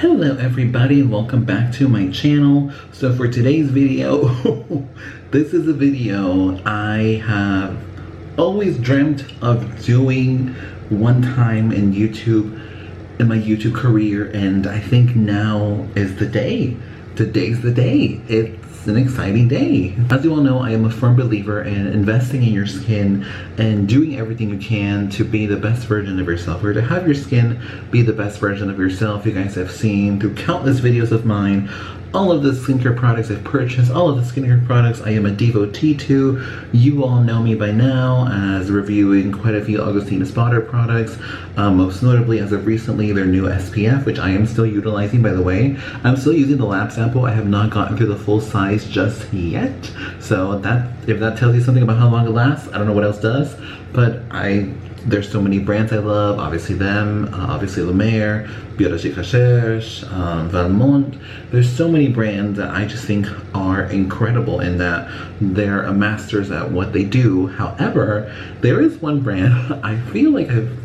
Hello everybody and welcome back to my channel. So for today's video, this is a video I have always dreamt of doing one time in YouTube, in my YouTube career, and I think now is the day. Today's the day. It's an exciting day. As you all know, I am a firm believer in investing in your skin and doing everything you can to be the best version of yourself, or to have your skin be the best version of yourself. You guys have seen through countless videos of mine all of the skincare products I've purchased, all of the skincare products I am a devotee to. You all know me by now as reviewing quite a few Augustina Spotter products, most notably as of recently their new SPF, which I am still utilizing, by the way. I'm still using the lab sample. I have not gotten through the full size just yet. So that, if that tells you something about how long it lasts, I don't know what else does, but there's so many brands I love, obviously them, obviously La Mer, Biologique Recherche, Valmont. There's so many brands that I just think are incredible in that they're masters at what they do. However, there is one brand I feel like I've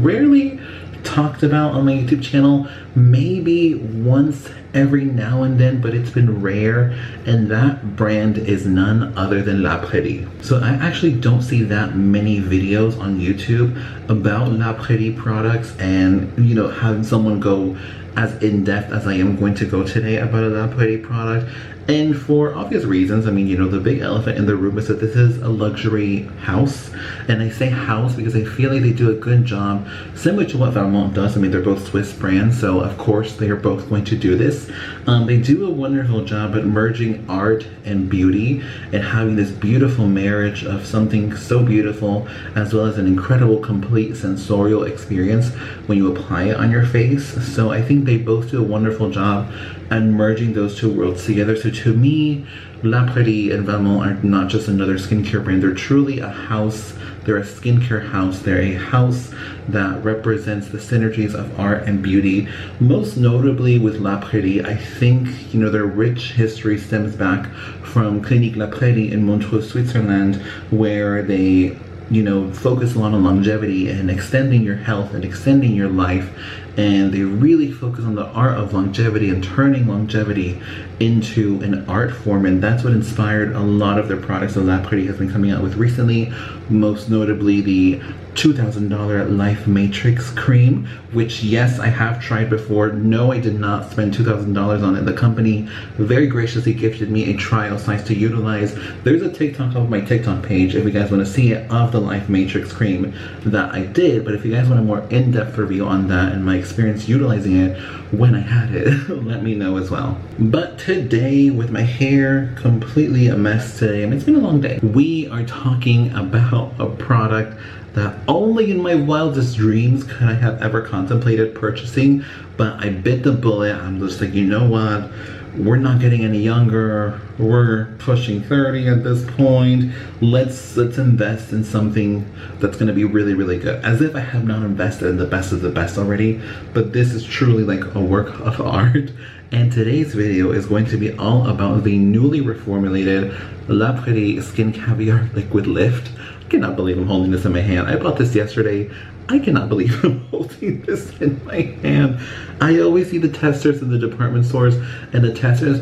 rarely talked about on my YouTube channel, maybe once every now and then, but it's been rare, and that brand is none other than La Prairie. So I actually don't see that many videos on YouTube about La Prairie products, and you know, having someone go as in-depth as I am going to go today about a La Prairie product. And for obvious reasons. I mean, you know, the big elephant in the room is that this is a luxury house. And I say house because I feel like they do a good job, similar to what Valmont does. I mean, they're both Swiss brands, so of course they are both going to do this. They do a wonderful job at merging art and beauty and having this beautiful marriage of something so beautiful as well as an incredible, complete sensorial experience when you apply it on your face. So I think they both do a wonderful job and merging those two worlds together. So to me, La Prairie and Valmont are not just another skincare brand. They're truly a house. They're a skincare house. They're a house that represents the synergies of art and beauty. Most notably with La Prairie, I think, you know, their rich history stems back from Clinique La Prairie in Montreux, Switzerland, where they, you know, focus a lot on longevity and extending your health and extending your life. And they really focus on the art of longevity and turning longevity into an art form, and that's what inspired a lot of their products that La Prairie has been coming out with recently, most notably the $2,000 Life Matrix cream, which yes, I have tried before. No, I did not spend $2,000 on it. The company very graciously gifted me a trial size to utilize. There's a TikTok of my TikTok page if you guys want to see it, of the Life Matrix cream that I did. But if you guys want a more in-depth review on that and my experience utilizing it when I had it, let me know as well. But today, with my hair completely a mess today, and it's been a long day, we are talking about a product that only in my wildest dreams could I have ever contemplated purchasing, but I bit the bullet. I'm just like, you know what? We're not getting any younger. We're pushing 30 at this point. Let's invest in something that's gonna be really, really good. As if I have not invested in the best of the best already, but this is truly like a work of art. And today's video is going to be all about the newly reformulated La Prairie Skin Caviar Liquid Lift. I cannot believe I'm holding this in my hand. I bought this yesterday. I cannot believe I'm holding this in my hand. I always see the testers in the department stores, and the testers,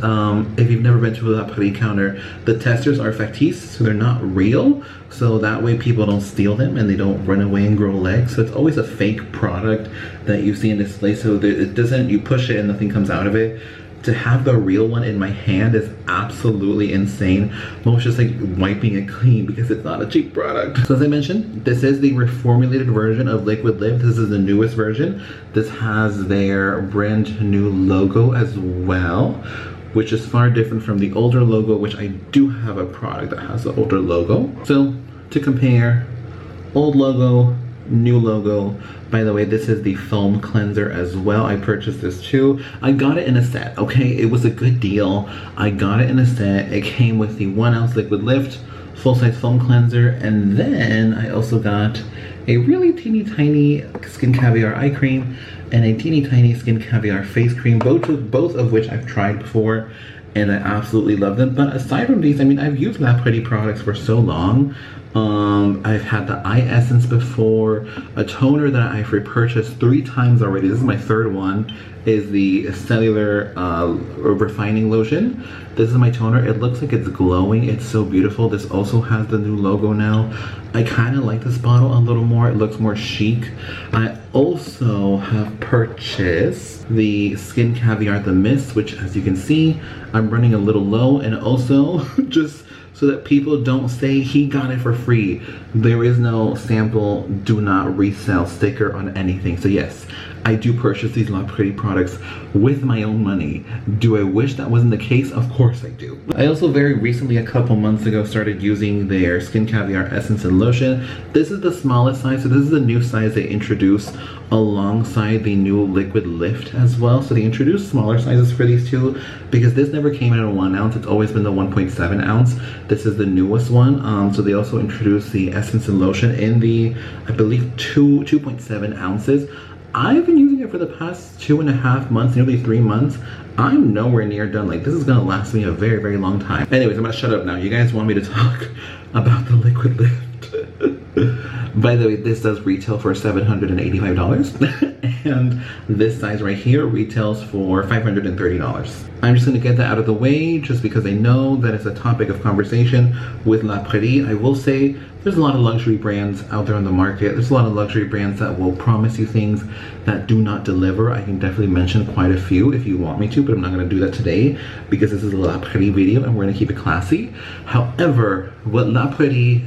if you've never been to a La Prairie counter, the testers are factices, so they're not real. So that way people don't steal them and they don't run away and grow legs. So it's always a fake product that you see in display. So it doesn't, you push it and nothing comes out of it. To have the real one in my hand is absolutely insane. I was just like wiping it clean because it's not a cheap product. So as I mentioned, this is the reformulated version of Liquid Lift. This is the newest version. This has their brand new logo as well, which is far different from the older logo, which I do have a product that has the older logo. So to compare, old logo, new logo. By the way, this is the foam cleanser as well. I purchased this too. I got it in a set, okay? It was a good deal. I got it in a set. It came with the 1 ounce Liquid Lift, full-size foam cleanser, and then I also got a really teeny tiny Skin Caviar eye cream and a teeny tiny Skin Caviar face cream, both of which I've tried before and I absolutely love them. But aside from these, I mean, I've used La Prairie products for so long. I've had the eye essence before. A toner that I've repurchased 3 times already. This is my 3rd one. Is the cellular refining lotion. This is my toner. It looks like it's glowing. It's so beautiful. This also has the new logo now. I kind of like this bottle a little more. It looks more chic. I also have purchased the Skin Caviar the Mist, which, as you can see, I'm running a little low, and also just so that people don't say he got it for free. There is no sample, do not resell sticker on anything. So yes, I do purchase these La Prairie products with my own money. Do I wish that wasn't the case? Of course I do. I also very recently, a couple months ago, started using their Skin Caviar Essence and Lotion. This is the smallest size, so this is the new size they introduced alongside the new Liquid Lift as well. So they introduced smaller sizes for these two because this never came in a 1 ounce. It's always been the 1.7 ounce. This is the newest one. So they also introduced the Essence and Lotion in the, I believe, 2.7 ounces. I've been using it for the past 2.5 months, nearly 3 months. I'm nowhere near done. Like, this is gonna last me a very, very long time. Anyways, I'm gonna shut up now. You guys want me to talk about the Liquid Lift. By the way, this does retail for $785. And this size right here retails for $530. I'm just gonna get that out of the way just because I know that it's a topic of conversation with La Prairie. I will say there's a lot of luxury brands out there on the market. There's a lot of luxury brands that will promise you things that do not deliver. I can definitely mention quite a few if you want me to, but I'm not gonna do that today because this is a La Prairie video and we're gonna keep it classy. However, what La Prairie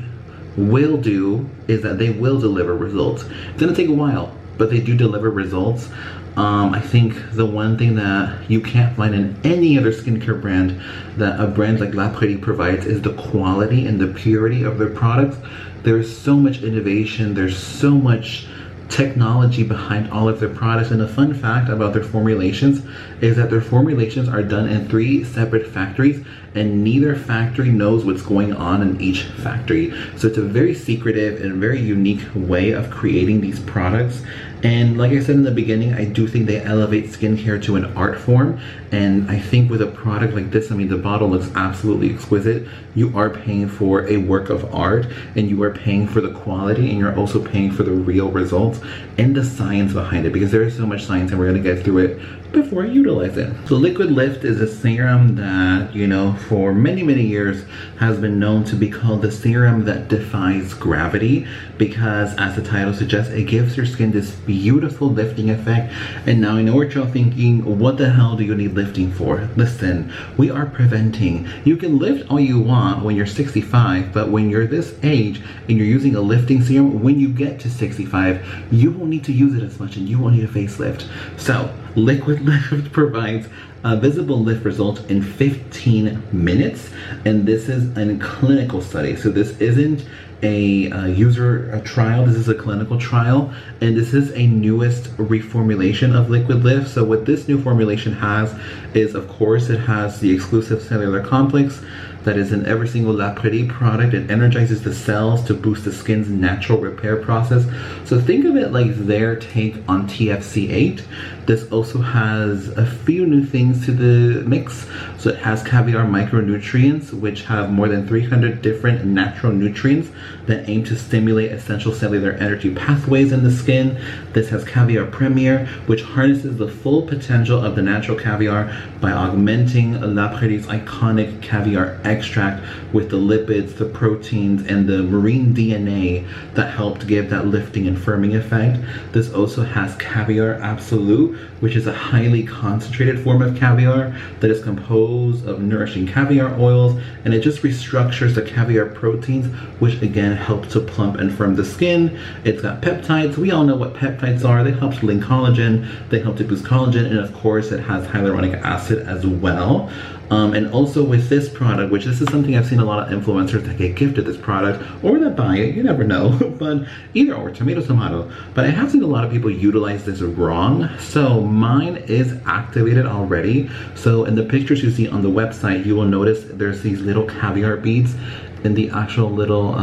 will do is that they will deliver results. It's gonna take a while, but they do deliver results. I think the one thing that you can't find in any other skincare brand that a brand like La Prairie provides is the quality and the purity of their products. There's so much innovation, there's so much technology behind all of their products, and a fun fact about their formulations is that their formulations are done in 3 separate factories and neither factory knows what's going on in each factory. So it's a very secretive and very unique way of creating these products. And like I said in the beginning, I do think they elevate skincare to an art form. And I think with a product like this, I mean, the bottle looks absolutely exquisite. You are paying for a work of art and you are paying for the quality, and you're also paying for the real results and the science behind it, because there is so much science and we're gonna get through it before I utilize it. So Liquid Lift is a serum that, you know, for many, many years has been known to be called the serum that defies gravity, because as the title suggests, it gives your skin this beautiful lifting effect. And now I know what you're thinking, what the hell do you need lifting for? Listen, we are preventing. You can lift all you want when you're 65, but when you're this age and you're using a lifting serum, when you get to 65, you won't need to use it as much and you won't need a facelift. So Liquid Lift provides a visible lift result in 15 minutes, and this is a clinical study. So this isn't a user trial, this is a clinical trial, and this is a newest reformulation of Liquid Lift. So what this new formulation has is, of course, it has the exclusive cellular complex that is in every single La Prairie product. It energizes the cells to boost the skin's natural repair process. So think of it like their take on TFC8. This also has a few new things to the mix. So it has Caviar micronutrients, which have more than 300 different natural nutrients that aim to stimulate essential cellular energy pathways in the skin. This has Caviar Premier, which harnesses the full potential of the natural caviar by augmenting La Prairie's iconic caviar extract with the lipids, the proteins, and the marine DNA that helped give that lifting and firming effect. This also has Caviar Absolute, which is a highly concentrated form of caviar that is composed of nourishing caviar oils, and it just restructures the caviar proteins, which again help to plump and firm the skin. It's got peptides. We all know what peptides are. They help to link collagen, they help to boost collagen, and of course it has hyaluronic acid as well. And also with this product, which this is something I've seen a lot of influencers that get gifted this product or that buy it, you never know, but either or, tomato. But I have seen a lot of people utilize this wrong. So mine is activated already. So in the pictures you see on the website, you will notice there's these little caviar beads in the actual little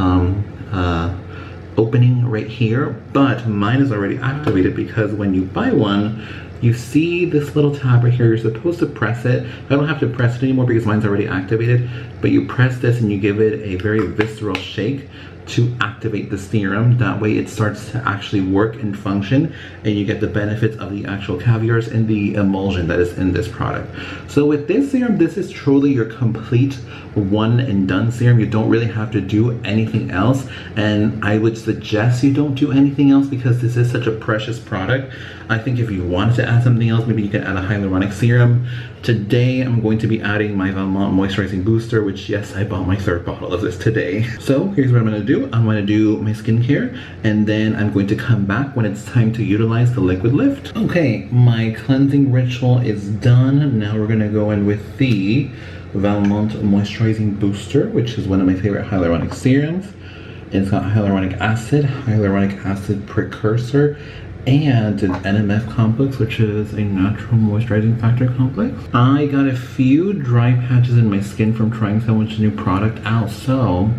opening right here, but mine is already activated because when you buy one, you see this little tab right here. You're supposed to press it. I don't have to press it anymore because mine's already activated, but you press this and you give it a very visceral shake to activate the serum. That way it starts to actually work and function, and you get the benefits of the actual caviars and the emulsion that is in this product. So with this serum, this is truly your complete one and done serum. You don't really have to do anything else, and I would suggest you don't do anything else because this is such a precious product. I think if you wanted to add something else, maybe you can add a hyaluronic serum. Today I'm going to be adding my Valmont moisturizing booster, which yes, I bought my 3rd bottle of this today. So here's what I'm going to do. I'm going to do my skincare, and then I'm going to come back when it's time to utilize the liquid lift. Okay, my cleansing ritual is done. Now we're going to go in with the Valmont moisturizing booster, which is one of my favorite hyaluronic serums. It's got hyaluronic acid precursor, and an NMF complex, which is a natural moisturizing factor complex. I got a few dry patches in my skin from trying so much new product out, so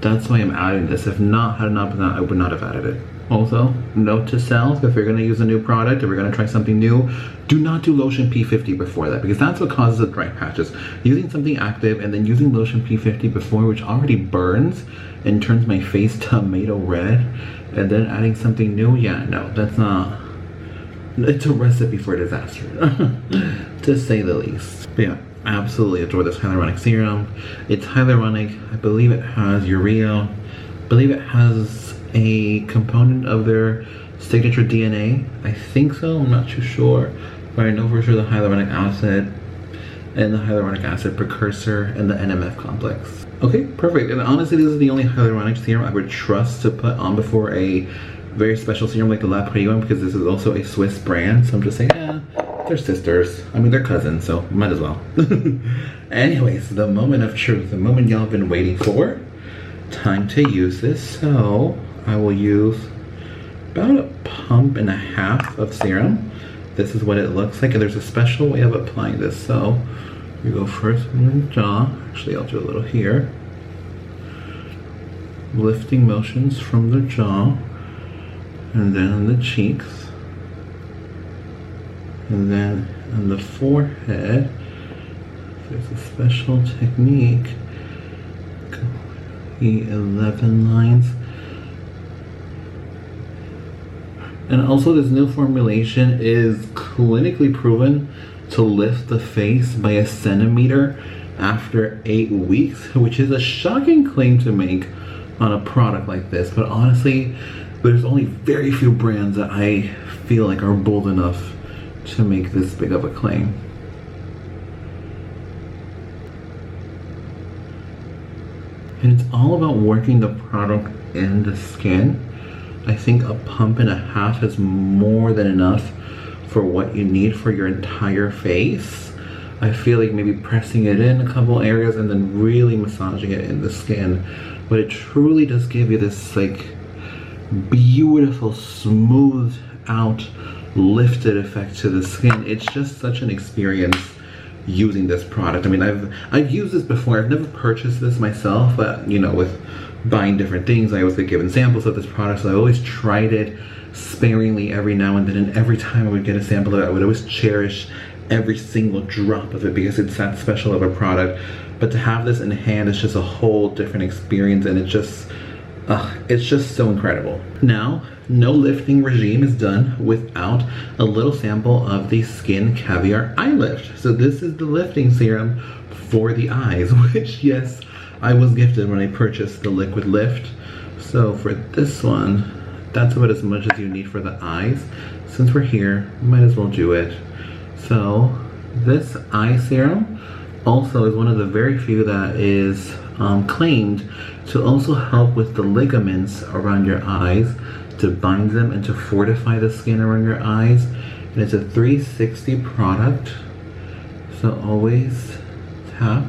that's why I'm adding this. If not, had it not been that, I would not have added it. Also, note to self, if you're gonna use a new product, if you're gonna try something new, do not do lotion P50 before that, because that's what causes the dry patches. Using something active and then using lotion P50 before, which already burns and turns my face tomato red, and then adding something new, yeah, no, that's not, it's a recipe for disaster, to say the least. But yeah, absolutely adore this hyaluronic serum. It's hyaluronic, I believe it has urea, I believe it has a component of their signature DNA. I think so, I'm not too sure, but I know for sure the hyaluronic acid and the hyaluronic acid precursor and the NMF complex. Okay, perfect. And honestly, this is the only hyaluronic serum I would trust to put on before a very special serum like the La Prairie one, because this is also a Swiss brand. So I'm just saying, yeah, they're sisters. I mean, they're cousins, so might as well. Anyways, the moment of truth, the moment y'all have been waiting for. Time to use this. So I will use about a pump and a half of serum. This is what it looks like, and there's a special way of applying this. So you go first in the jaw. Actually, I'll do a little here. Lifting motions from the jaw, and then on the cheeks, and then on the forehead. There's a special technique. The 11 lines. And also, this new formulation is clinically proven to lift the face by 1 centimeter after 8 weeks, which is a shocking claim to make on a product like this. But honestly, there's only very few brands that I feel like are bold enough to make this big of a claim. And it's all about working the product in the skin. I think a pump and a half is more than enough for what you need for your entire face. I feel like maybe pressing it in a couple areas and then really massaging it in the skin. But it truly does give you this like beautiful, smooth out, lifted effect to the skin. It's just such an experience using this product. I mean, I've used this before. I've never purchased this myself, but you know, with buying different things, I always get given samples of this product, so I always tried it sparingly every now and then, and every time I would get a sample of it, I would always cherish every single drop of it because it's that special of a product. But to have this in hand is just a whole different experience, and it's just so incredible. Now, no lifting regime is done without a little sample of the Skin Caviar Eye Lift. So this is the lifting serum for the eyes, which yes, I was gifted when I purchased the liquid lift. So for this one, that's about as much as you need for the eyes. Since we're here, might as well do it. So this eye serum also is one of the very few that is claimed to also help with the ligaments around your eyes, to bind them and to fortify the skin around your eyes. And it's a 360 product, so always tap.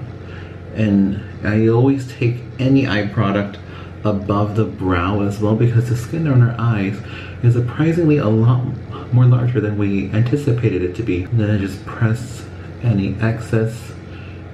And I always take any eye product above the brow as well, because the skin on our eyes is surprisingly a lot more larger than we anticipated it to be. And then I just press any excess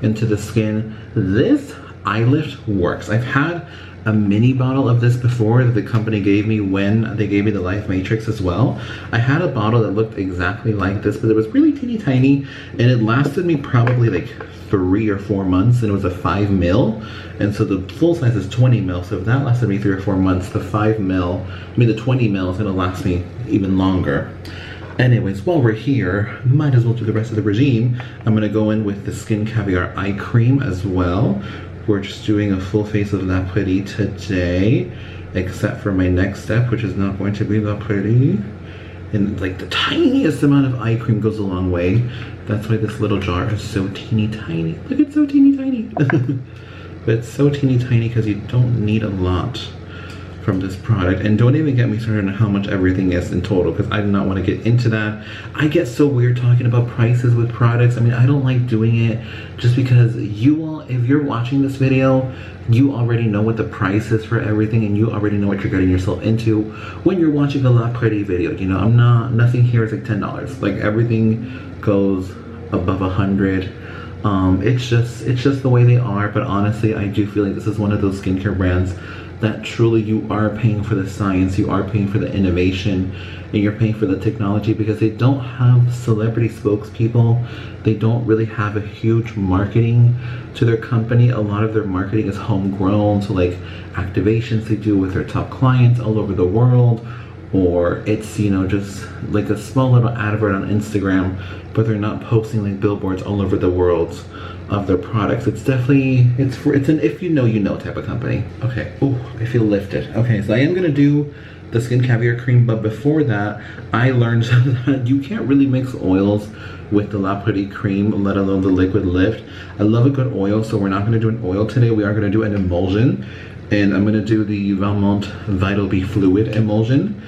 into the skin. This eye lift works. I've had a mini bottle of this before that the company gave me when they gave me the Life Matrix as well. I had a bottle that looked exactly like this, but it was really teeny tiny, and it lasted me probably like 3 or 4 months, and it was a 5 ml, and so the full size is 20 ml. So if that lasted me 3 or 4 months, the 5 ml, I mean the 20 ml is gonna last me even longer. Anyways, while we're here, might as well do the rest of the regime. I'm gonna go in with the Skin Caviar eye cream as well. We're just doing a full face of La Prairie today, except for my next step, which is not going to be La Prairie. And like the tiniest amount of eye cream goes a long way. That's why this little jar is so teeny tiny. Look, it's so teeny tiny. But it's so teeny tiny because you don't need a lot from this product. And don't even get me started on how much everything is in total, because I do not want to get into that. I get so weird talking about prices with products. I mean, I don't like doing it just because you all, if you're watching this video, you already know what the price is for everything, and you already know what you're getting yourself into when you're watching a La Prairie video. You know, nothing here is like $10. Like everything goes above 100. It's just the way they are. But honestly, I do feel like this is one of those skincare brands that truly you are paying for the science, you are paying for the innovation, and you're paying for the technology, because they don't have celebrity spokespeople. They don't really have a huge marketing to their company. A lot of their marketing is homegrown, so like activations they do with their top clients all over the world, or it's, you know, just like a small little advert on Instagram, but they're not posting like billboards all over the world of their products. It's definitely, it's an if you know you know type of company. Okay, ooh, I feel lifted. Okay, so I am gonna do the Skin Caviar cream, but before that, I learned that you can't really mix oils with the La Prairie cream, let alone the liquid lift. I love a good oil, so we're not gonna do an oil today. We are gonna do an emulsion, and I'm gonna do the Valmont Vital B Fluid emulsion,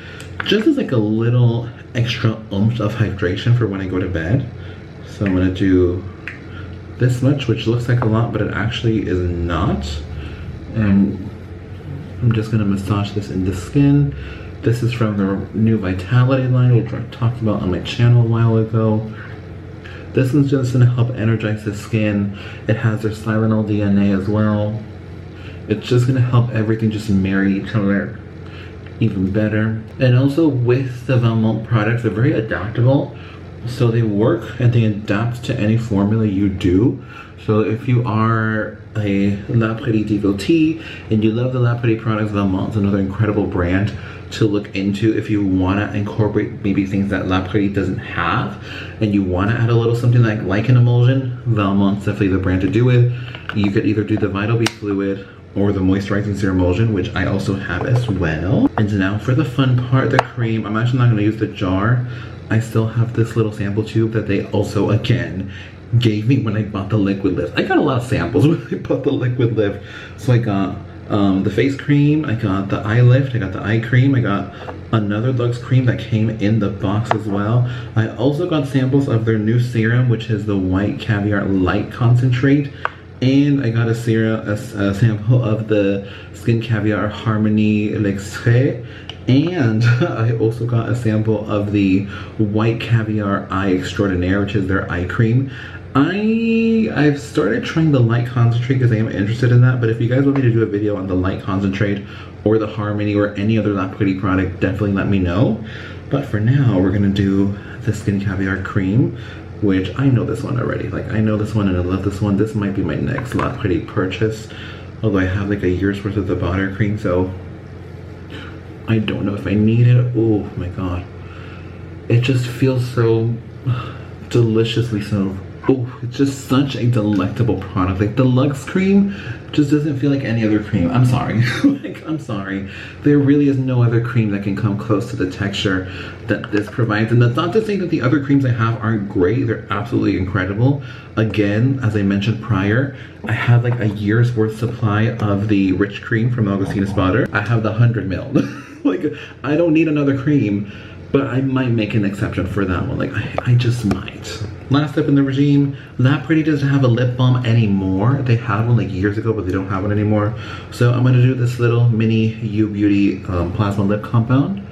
just as like a little extra oomph of hydration for when I go to bed. So I'm gonna do this much, which looks like a lot, but it actually is not. And I'm just gonna massage this in the skin. This is from the new Vitality line, which I talked about on my channel a while ago. This one's just gonna help energize the skin. It has their Silenol DNA as well. It's just gonna help everything just marry each other even better. And also with the Valmont products, they're very adaptable. So they work and they adapt to any formula you do. So if you are a La Prairie devotee and you love the La Prairie products, Valmont's another incredible brand to look into if you want to incorporate maybe things that La Prairie doesn't have, and you want to add a little something like an emulsion. Valmont's definitely the brand to do it. You could either do the Vital B Fluid or the moisturizing serum emulsion, which I also have as well. And now for the fun part, the cream. I'm actually not going to use the jar. I still have this little sample tube that they also, again, gave me when I bought the liquid lift. I got a lot of samples when I bought the liquid lift. So I got the face cream, I got the eye lift, I got the eye cream, I got another Lux cream that came in the box as well. I also got samples of their new serum, which is the White Caviar Light Concentrate. And I got a sample of the Skin Caviar Harmony L'Extrait. And I also got a sample of the White Caviar Eye Extraordinaire, which is their eye cream. I've started trying the light concentrate because I am interested in that, but if you guys want me to do a video on the light concentrate or the Harmony or any other La Prairie product, definitely let me know. But for now, we're gonna do the Skin Caviar cream, which I know this one already. Like, I know this one and I love this one. This might be my next La Prairie purchase, although I have like a year's worth of the butter cream, so I don't know if I need it. Oh my god. It just feels so deliciously so. Oh, it's just such a delectable product. Like the Lux cream just doesn't feel like any other cream. I'm sorry. Like, I'm sorry. There really is no other cream that can come close to the texture that this provides. And that's not to say that the other creams I have aren't great. They're absolutely incredible. Again, as I mentioned prior, I have like a year's worth supply of the Rich Cream from Augustinus Butter. I have the 100 ml. Like, I don't need another cream, but I might make an exception for that one. Like, I just might. Last step in the regime, La Prairie doesn't have a lip balm anymore. They had one like years ago, but they don't have one anymore. So I'm gonna do this little mini U Beauty Plasma Lip Compound.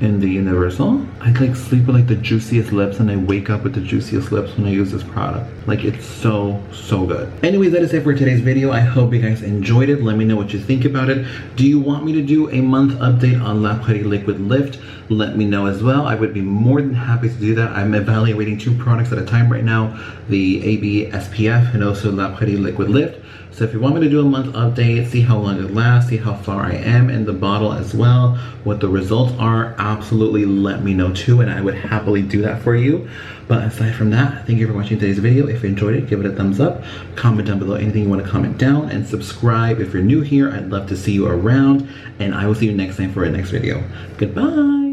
in the universal. I like sleep with like the juiciest lips and I wake up with the juiciest lips when I use this product. Like it's so good. Anyways, that is it for today's video. I hope you guys enjoyed it. Let me know what you think about it. Do you want me to do a month update on La Prairie Liquid Lift? Let me know as well. I would be more than happy to do that. I'm evaluating 2 products at a time right now, the AB SPF and also La Prairie Liquid Lift. So if you want me to do a month update, see how long it lasts, see how far I am in the bottle as well, what the results are, absolutely let me know too, and I would happily do that for you. But aside from that, thank you for watching today's video. If you enjoyed it, give it a thumbs up, comment down below anything you want to comment down, and subscribe if you're new here. I'd love to see you around, and I will see you next time for our next video. Goodbye.